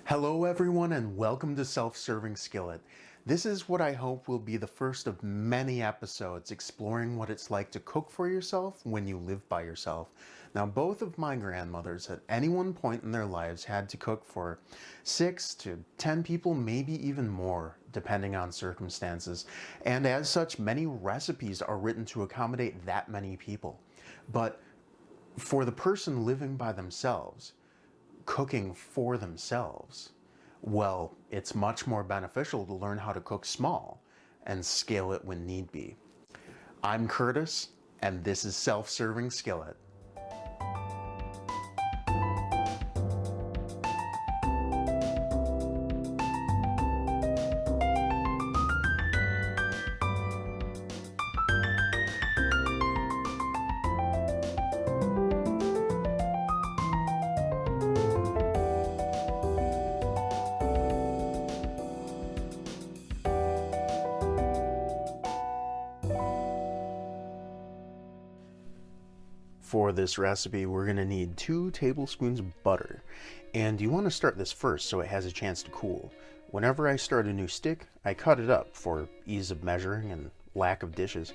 Hello everyone and welcome to Self-Serving Skillet. This is what I hope will be the first of many episodes exploring what it's like to cook for yourself when you live by yourself. Now, both of my grandmothers at any one point in their lives had to cook for 6 to 10 people, maybe even more, depending on circumstances. And as such, many recipes are written to accommodate that many people. But for the person living by themselves, cooking for themselves, well, it's much more beneficial to learn how to cook small and scale it when need be. I'm Curtis, and this is Self-Serving Skillet. For this recipe, we're going to need 2 tablespoons of butter, and you want to start this first so it has a chance to cool. Whenever I start a new stick, I cut it up for ease of measuring and lack of dishes.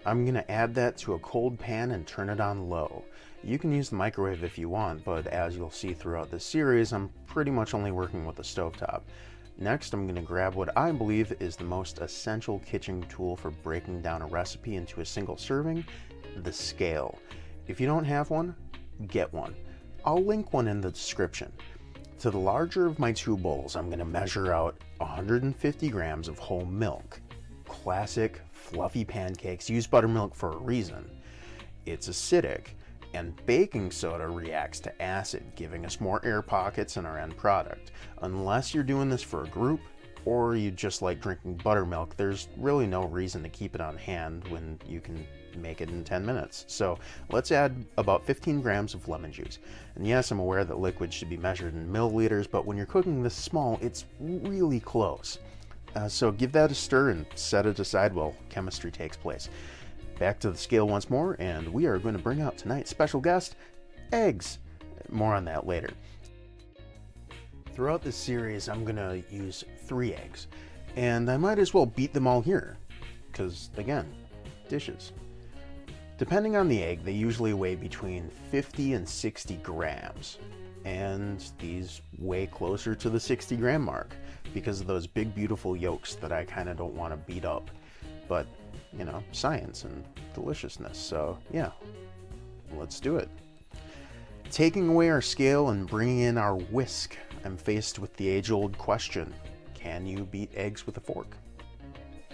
I'm going to add that to a cold pan and turn it on low. You can use the microwave if you want, but as you'll see throughout this series, I'm pretty much only working with the stovetop. Next, I'm going to grab what I believe is the most essential kitchen tool for breaking down a recipe into a single serving, the scale. If you don't have one, get one. I'll link one in the description. To the larger of my 2 bowls, I'm going to measure out 150 grams of whole milk. Classic, fluffy pancakes use buttermilk for a reason. It's acidic, and baking soda reacts to acid, giving us more air pockets in our end product. Unless you're doing this for a group, or you just like drinking buttermilk, there's really no reason to keep it on hand when you can make it in 10 minutes. So let's add about 15 grams of lemon juice. And yes, I'm aware that liquid should be measured in milliliters, but when you're cooking this small, it's really close. So give that a stir and set it aside while chemistry takes place. Back to the scale once more, and we are going to bring out tonight's special guest, eggs. More on that later. Throughout this series, I'm going to use 3 eggs, and I might as well beat them all here, because again, dishes. Depending on the egg, they usually weigh between 50 and 60 grams, and these weigh closer to the 60 gram mark because of those big beautiful yolks that I kind of don't want to beat up. But, you know, science and deliciousness, so yeah, let's do it. Taking away our scale and bringing in our whisk, I'm faced with the age-old question, can you beat eggs with a fork?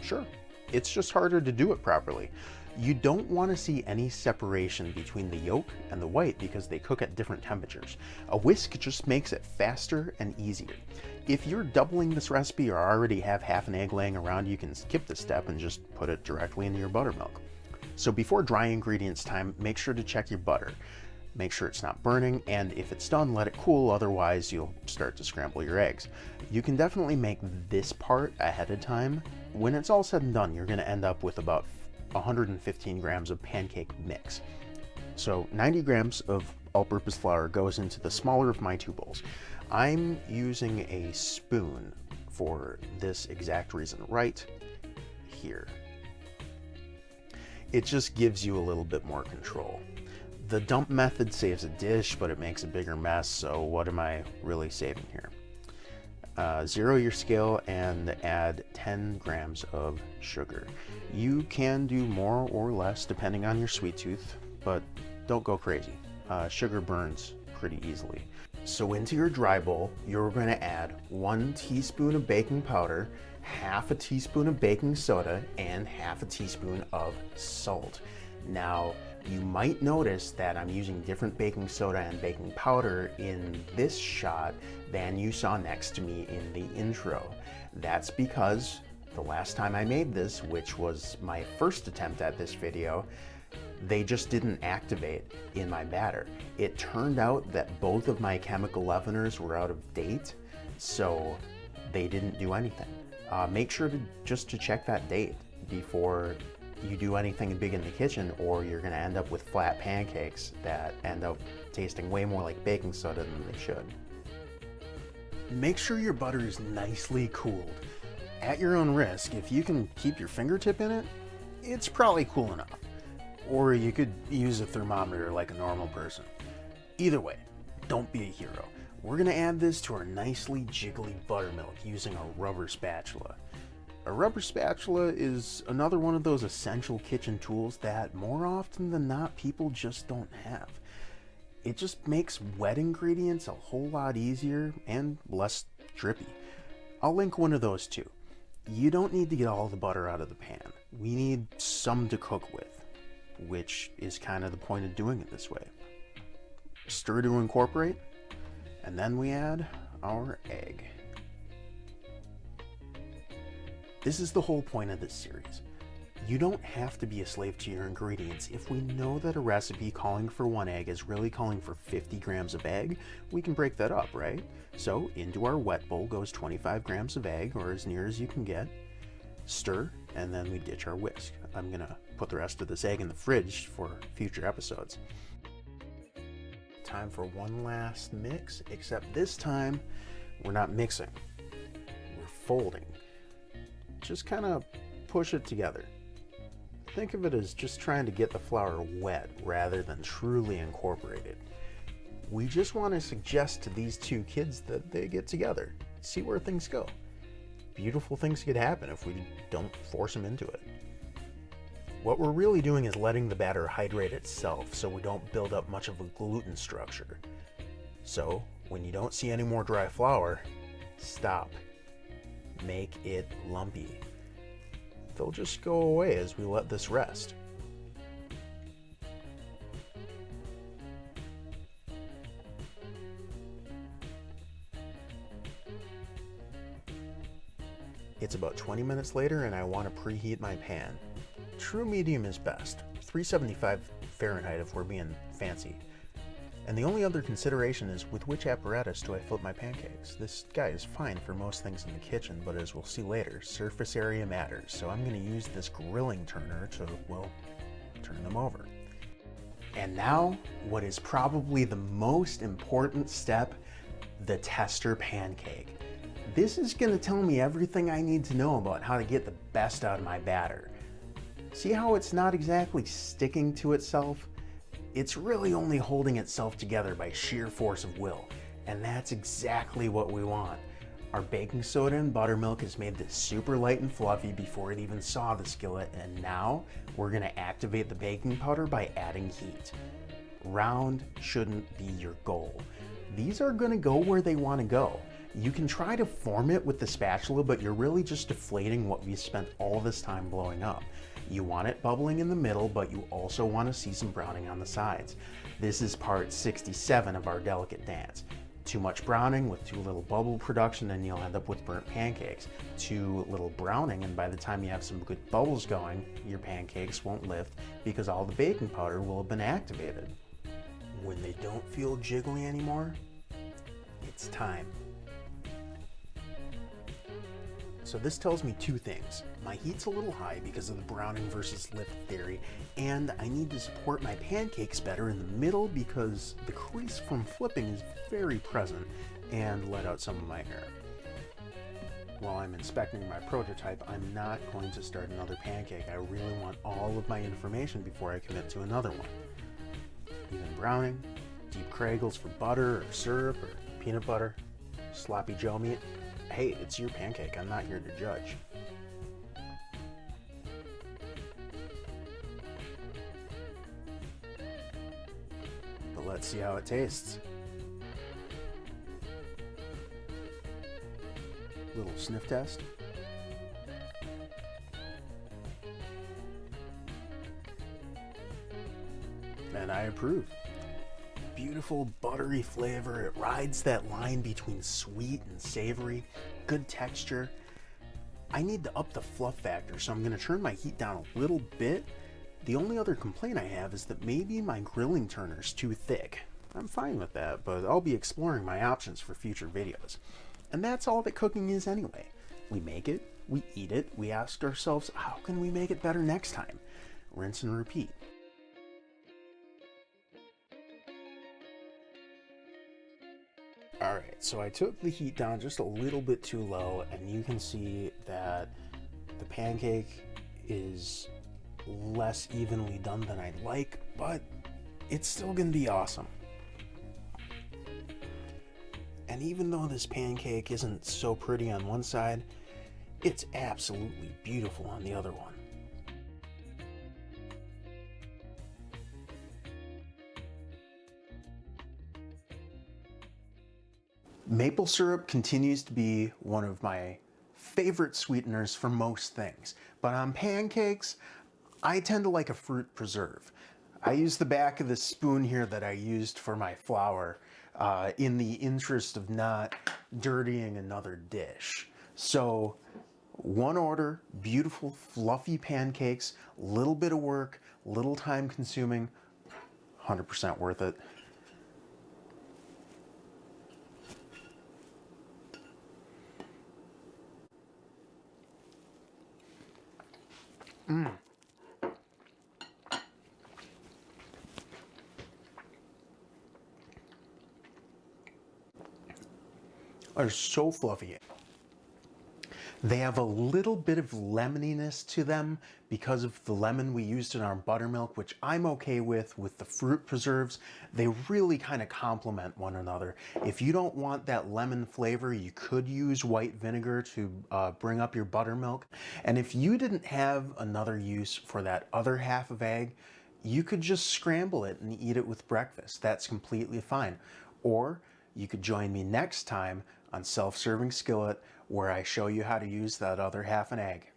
Sure, it's just harder to do it properly. You don't want to see any separation between the yolk and the white because they cook at different temperatures. A whisk just makes it faster and easier. If you're doubling this recipe or already have half an egg laying around, you can skip this step and just put it directly into your buttermilk. So before dry ingredients time, make sure to check your butter. Make sure it's not burning, and if it's done, let it cool, otherwise you'll start to scramble your eggs. You can definitely make this part ahead of time. When it's all said and done, you're going to end up with about 115 grams of pancake mix. So 90 grams of all-purpose flour goes into the smaller of my 2 bowls. I'm using a spoon for this exact reason, right here. It just gives you a little bit more control. The dump method saves a dish, but it makes a bigger mess, so what am I really saving here? Zero your scale and add 10 grams of sugar. You can do more or less depending on your sweet tooth, but don't go crazy. Sugar burns pretty easily. So into your dry bowl, you're going to add 1 teaspoon of baking powder, half a teaspoon of baking soda, and half a teaspoon of salt. Now, you might notice that I'm using different baking soda and baking powder in this shot than you saw next to me in the intro. That's because the last time I made this, which was my first attempt at this video, they just didn't activate in my batter. It turned out that both of my chemical leaveners were out of date, so they didn't do anything. Make sure to check that date before you do anything big in the kitchen, or you're going to end up with flat pancakes that end up tasting way more like baking soda than they should. Make sure your butter is nicely cooled. At your own risk, if you can keep your fingertip in it, it's probably cool enough. Or you could use a thermometer like a normal person. Either way, don't be a hero. We're going to add this to our nicely jiggly buttermilk using a rubber spatula. A rubber spatula is another one of those essential kitchen tools that more often than not people just don't have. It just makes wet ingredients a whole lot easier and less drippy. I'll link one of those too. You don't need to get all the butter out of the pan. We need some to cook with, which is kind of the point of doing it this way. Stir to incorporate, and then we add our egg. This is the whole point of this series. You don't have to be a slave to your ingredients. If we know that a recipe calling for 1 egg is really calling for 50 grams of egg, we can break that up, right? So into our wet bowl goes 25 grams of egg, or as near as you can get. Stir, and then we ditch our whisk. I'm gonna put the rest of this egg in the fridge for future episodes. Time for one last mix, except this time we're not mixing, we're folding. Just kind of push it together. Think of it as just trying to get the flour wet rather than truly incorporated. We just want to suggest to these two kids that they get together, see where things go. Beautiful things could happen if we don't force them into it. What we're really doing is letting the batter hydrate itself so we don't build up much of a gluten structure. So when you don't see any more dry flour, stop. Make it lumpy. They'll just go away as we let this rest. It's about 20 minutes later and I want to preheat my pan. True medium is best, 375 Fahrenheit if we're being fancy. And the only other consideration is with which apparatus do I flip my pancakes? This guy is fine for most things in the kitchen, but as we'll see later, surface area matters, so I'm going to use this grilling turner to, well, turn them over. And now, what is probably the most important step, the tester pancake. This is going to tell me everything I need to know about how to get the best out of my batter. See how it's not exactly sticking to itself? It's really only holding itself together by sheer force of will, and that's exactly what we want. Our baking soda and buttermilk has made this super light and fluffy before it even saw the skillet, and now we're going to activate the baking powder by adding heat. Round shouldn't be your goal. These are going to go where they want to go. You can try to form it with the spatula, but you're really just deflating what we've spent all this time blowing up. You want it bubbling in the middle, but you also want to see some browning on the sides. This is part 67 of our delicate dance. Too much browning with too little bubble production and you'll end up with burnt pancakes. Too little browning and by the time you have some good bubbles going, your pancakes won't lift because all the baking powder will have been activated. When they don't feel jiggly anymore, it's time. So this tells me two things. My heat's a little high because of the browning versus lift theory, and I need to support my pancakes better in the middle because the crease from flipping is very present and let out some of my air. While I'm inspecting my prototype, I'm not going to start another pancake. I really want all of my information before I commit to another one. Even browning, deep cragles for butter or syrup or peanut butter, sloppy Joe meat. Hey, it's your pancake. I'm not here to judge. But let's see how it tastes. Little sniff test. And I approve. Beautiful buttery flavor. It rides that line between sweet and savory. Good texture. I need to up the fluff factor, so I'm going to turn my heat down a little bit. The only other complaint I have is that maybe my grilling turner's too thick. I'm fine with that, but I'll be exploring my options for future videos. And that's all that cooking is anyway. We make it, we eat it, we ask ourselves, how can we make it better next time? Rinse and repeat. Alright, so I took the heat down just a little bit too low, and you can see that the pancake is less evenly done than I'd like, but it's still gonna be awesome. And even though this pancake isn't so pretty on one side, it's absolutely beautiful on the other one. Maple syrup continues to be one of my favorite sweeteners for most things, but on pancakes, I tend to like a fruit preserve. I use the back of this spoon here that I used for my flour in the interest of not dirtying another dish. So, one order, beautiful fluffy pancakes, little bit of work, little time consuming, 100% worth it. They're so fluffy. They have a little bit of lemoniness to them because of the lemon we used in our buttermilk, which I'm okay with the fruit preserves. They really kind of complement one another. If you don't want that lemon flavor, you could use white vinegar to bring up your buttermilk. And if you didn't have another use for that other half of egg, you could just scramble it and eat it with breakfast. That's completely fine. Or you could join me next time on Self-Serving Skillet, where I show you how to use that other half an egg.